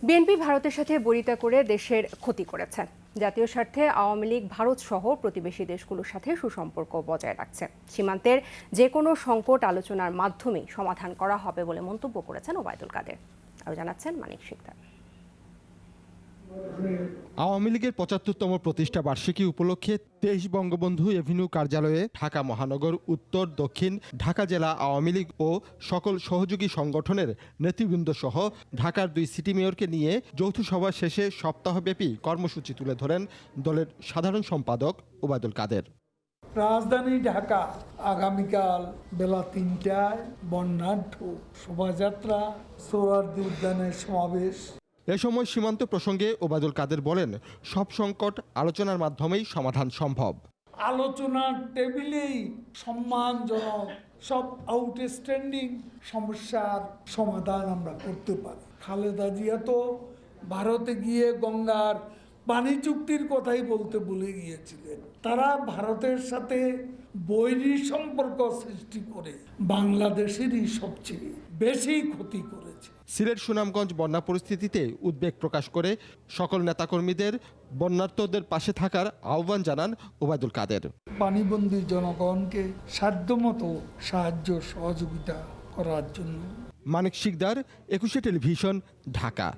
BNP ভারতের সাথে বৈরিতা করে দেশের ক্ষতি করেছে। জাতীয় স্বার্থে আওয়ামী লীগ ভারত সহ প্রতিবেশী দেশগুলোর সাথে সুসম্পর্ক বজায় রাখছে। সীমান্তের যে কোনো সংকট আলোচনার মাধ্যমেই সমাধান করা হবে বলে মন্তব্য করেছেন ওবায়দুল কাদের। আরও জানাচ্ছেন মানিক শিকদার। আওয়ামী লীগের ৭৫তম প্রতিষ্ঠা বার্ষিকী উপলক্ষে ২৩ বঙ্গবন্ধু এভিনিউ কার্যালয়ে ঢাকা মহানগর, উত্তর, দক্ষিণ ঢাকা জেলা আওয়ামী লীগ ও সকল সহযোগী সংগঠনের নেতৃবৃন্দ সহ ঢাকার ২ সিটি মেয়রকে নিয়ে যৌথ সভা শেষে সপ্তাহব্যাপী কর্মসূচি তুলে ধরেন দলের সাধারণ সম্পাদক ওবায়দুল কাদের। রাজধানী ঢাকা আগামীকাল বেলা ৩টায় বর্ণাঢ্য শোভাযাত্রা, সোহরাওয়ার্দী উদ্যানের সমাবেশ। এ সময় সীমান্ত প্রসঙ্গে ওবায়দুল কাদের বলেন, সব সংকট আলোচনার মাধ্যমেই সমাধান সম্ভব। আলোচনার টেবিলেই সম্মানজনক সব আউটস্ট্যান্ডিং সমস্যার সমাধান আমরা করতে পারি। খালেদা জিয়া তো ভারতে গিয়ে গঙ্গার পানি চুক্তির কথাই বলতে ভুলে গিয়েছিলেন। তারা ভারতের সাথে বৈরী সম্পর্ক সৃষ্টি করে বাংলাদেশেরই সবচেয়ে বেশি ক্ষতি করেছে। সিলেট সুনামগঞ্জ বন্যা পরিস্থিতিতে উদ্বেগ প্রকাশ করে সকল নেতাকর্মীদের বন্যার্তদের পাশে থাকার আহ্বান জানান ওবায়দুল কাদের। পানিবন্দী জনগণকে সাধ্যমতো সাহায্য সহযোগিতা করার জন্য। মানিক শিকদার, ২১শে টেলিভিশন, ঢাকা।